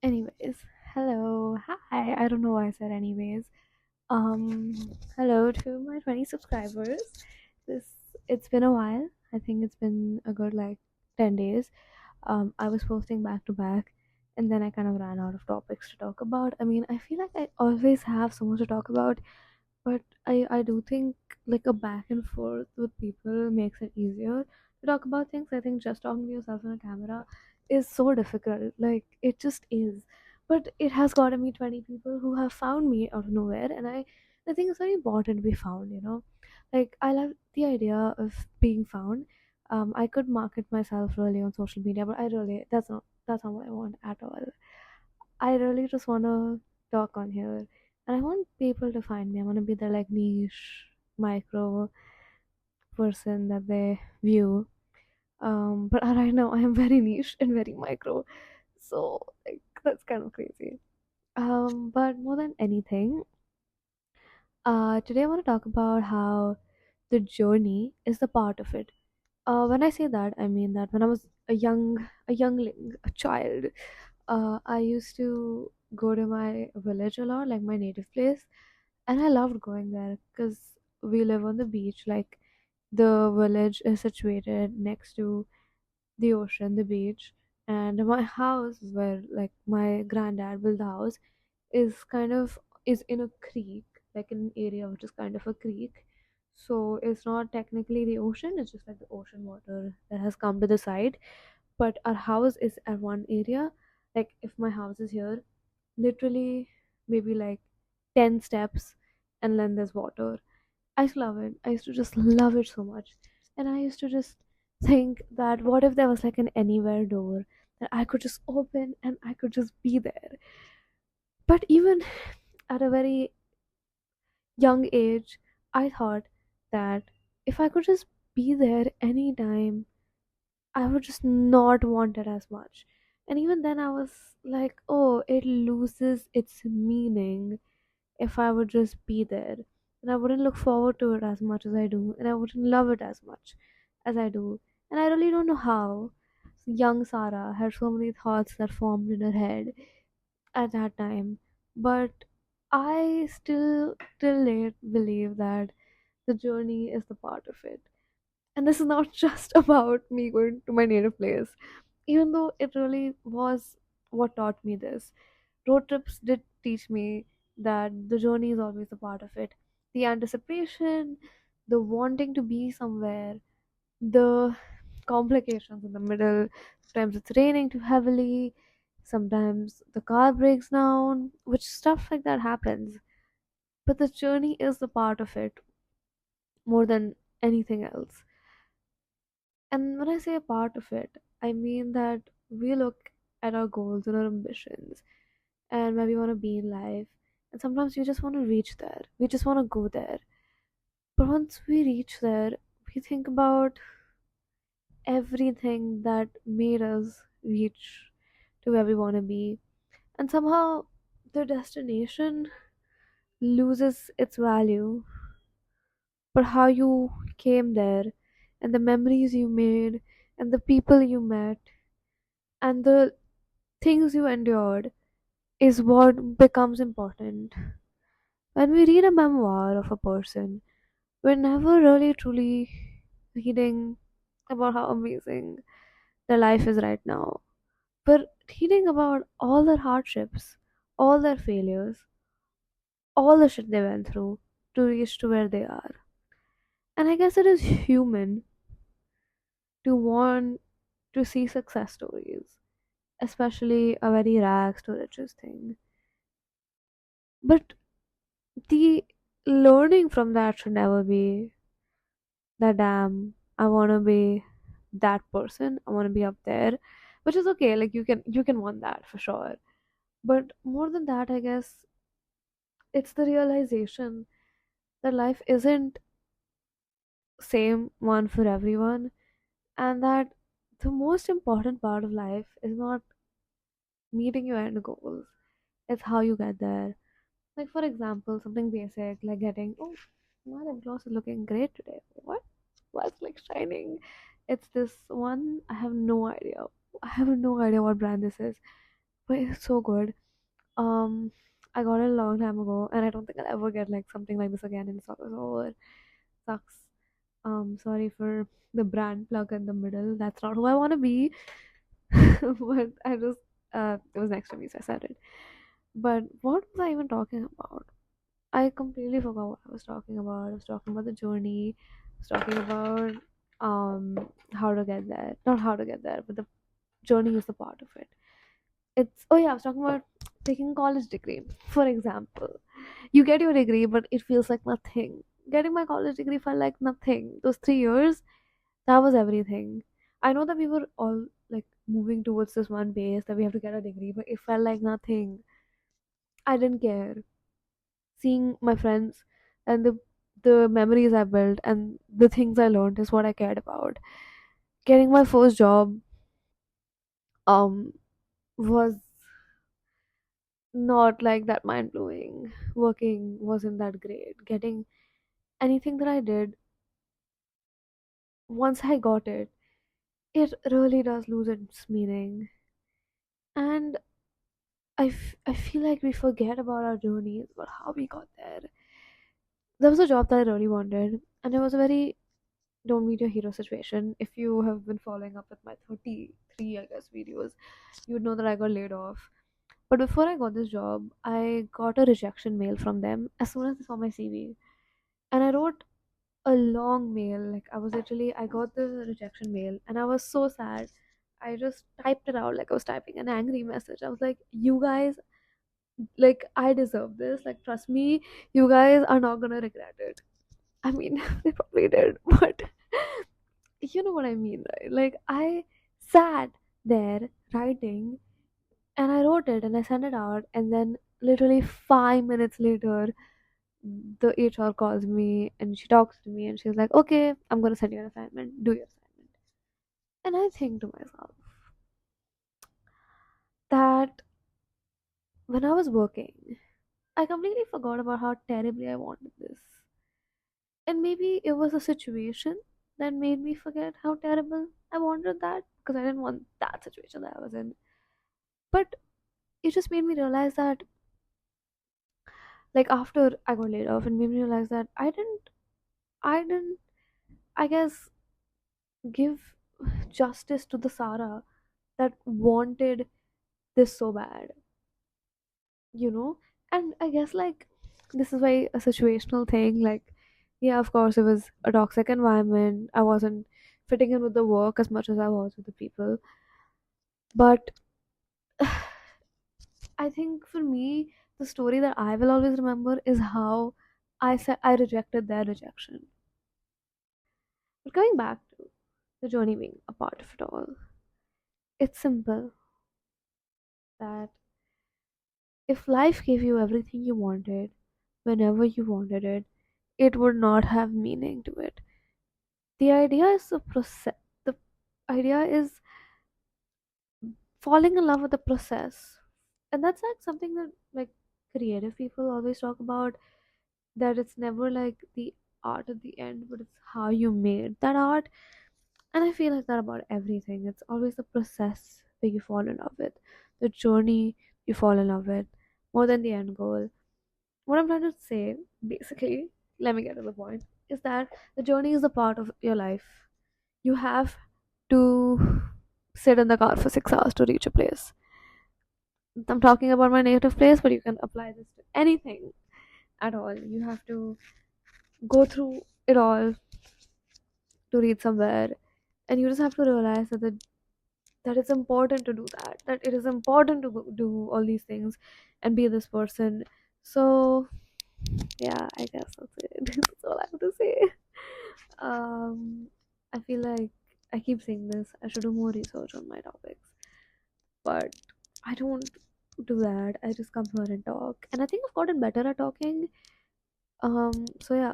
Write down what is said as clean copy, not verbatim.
Anyways, hello, hi. I don't know why I said anyways. Um, Hello to my 20 subscribers. This it's been a while. I think it's been a good 10 days. I was posting back to back, and then I kind of ran out of topics to talk about. I mean, I feel like I always have so much to talk about, but I do think like a back and forth with people makes it easier to talk about things. I think just talking to yourself on a camera is so difficult. Like it just is. But it has gotten me 20 people who have found me out of nowhere, and I think it's very important to be found. Like I love the idea of being found. I could market myself really on social media, but I really that's not what I want at all. I really just wanna talk on here, and I want people to find me. I want to be the niche micro person that they view. But right now I am very niche and very micro, so that's kind of crazy. But more than anything, today I want to talk about how the journey is the part of it. When I say that, I mean that when I was a youngling, a child, I used to go to my village a lot, like my native place, and I loved going there because we live on the beach. Like the village is situated next to the ocean, the beach, and my house, where like my granddad built the house, is kind of is in a creek, like in an area which is kind of a creek. So it's not technically the ocean; it's just like the ocean water that has come to the side. But our house is at one area. Like if my house is here, literally maybe like 10 steps, and then there's water. I used to love it. I used to just love it so much. And I used to just think that what if there was like an anywhere door that I could just open and I could just be there. But even at a very young age, I thought that if I could just be there anytime, I would just not want it as much. And even then, I was like, oh, it loses its meaning if I would just be there. And I wouldn't look forward to it as much as I do, and I wouldn't love it as much as I do. And I really don't know how young Sarah had so many thoughts that formed in her head at that time. But I still, till late, believe that the journey is the part of it. And this is not just about me going to my native place, even though it really was what taught me this. Road trips did teach me that the journey is always a part of it. The anticipation, the wanting to be somewhere, the complications in the middle. Sometimes it's raining too heavily, sometimes the car breaks down, which stuff like that happens. But the journey is the part of it more than anything else. And when I say a part of it, I mean that we look at our goals and our ambitions and where we want to be in life. And sometimes we just want to reach there. We just want to go there. But once we reach there, we think about everything that made us reach to where we want to be. And somehow the destination loses its value for how you came there and the memories you made and the people you met and the things you endured is what becomes important. When we read a memoir of a person, we're never really truly reading about how amazing their life is right now. We're reading about all their hardships, all their failures, all the shit they went through to reach to where they are. And I guess it is human to want to see success stories, especially a very rags to riches thing. But the learning from that should never be that damn I want to be that person, I want to be up there, which is okay. Like you can want that for sure, but more than that, I guess it's the realization that life isn't same one for everyone, and that the most important part of life is not meeting your end goals, it's how you get there. Like for example, something basic like getting, oh, my lip gloss is looking great today. What? Why it's like shining? It's this one. I have no idea. I have no idea what brand this is, but it's so good. Um, I got it a long time ago, and I don't think I'll ever get like something like this again. And it's over. Sucks. Sorry for the brand plug in the middle. That's not who I want to be. But I just it was next to me, so I said it. But what was I even talking about? I completely forgot what I was talking about. I was talking about the journey. I was talking about how to get there. Not how to get there, but the journey is the part of it. It's oh yeah, I was talking about taking a college degree. For example, you get your degree, but it feels like nothing. Getting my college degree felt like nothing. Those 3 years, that was everything. I know that we were all like moving towards this one base that we have to get a degree, but it felt like nothing. I didn't care. Seeing my friends and the memories I built and the things I learned is what I cared about. Getting my first job was not like that mind blowing. Working wasn't that great. Getting anything that I did, once I got it, it really does lose its meaning. And I feel like we forget about our journeys, about how we got there. There was a job that I really wanted, and it was a very don't meet your hero situation. If you have been following up with my 33, I guess, videos, you would know that I got laid off. But before I got this job, I got a rejection mail from them as soon as they saw my CV. And I wrote a long mail. Like, I was literally, I got the rejection mail and I was so sad. I just typed it out like I was typing an angry message. I was like, you guys, like, I deserve this. Like, trust me, you guys are not gonna regret it. I mean, they probably did, but you know what I mean, right? Like, I sat there writing and I wrote it and I sent it out, and then literally 5 minutes later, the HR calls me and she talks to me and she's like, okay, I'm gonna send you an assignment, do your assignment. And I think to myself that when I was working, I completely forgot about how terribly I wanted this. And maybe it was a situation that made me forget how terrible I wanted that because I didn't want that situation that I was in. But it just made me realize that, like, after I got laid off, and made me realize that I didn't, I guess, give justice to the Sarah that wanted this so bad, you know? And I guess, like, this is why a situational thing, like, yeah, of course, it was a toxic environment. I wasn't fitting in with the work as much as I was with the people. But I think for me, the story that I will always remember is how I said I rejected their rejection. But coming back to the journey being a part of it all, it's simple that if life gave you everything you wanted, whenever you wanted it, it would not have meaning to it. The idea is the process. The idea is falling in love with the process, and that's like something that like creative people always talk about. That it's never like the art at the end, but it's how you made that art. And I feel like that about everything. It's always the process that you fall in love with, the journey you fall in love with, more than the end goal. What I'm trying to say, basically, let me get to the point, is that the journey is a part of your life. You have to sit in the car for 6 hours to reach a place. I'm talking about my native place, but you can apply this to anything at all. You have to go through it all to reach somewhere, and you just have to realize that it's important to do that. That it is important to do all these things and be this person. So yeah, I guess that's it. That's all I have to say. I feel like I keep saying this. I should do more research on my topics, but I don't do that. I just come here and talk, and I think I've gotten better at talking. So yeah,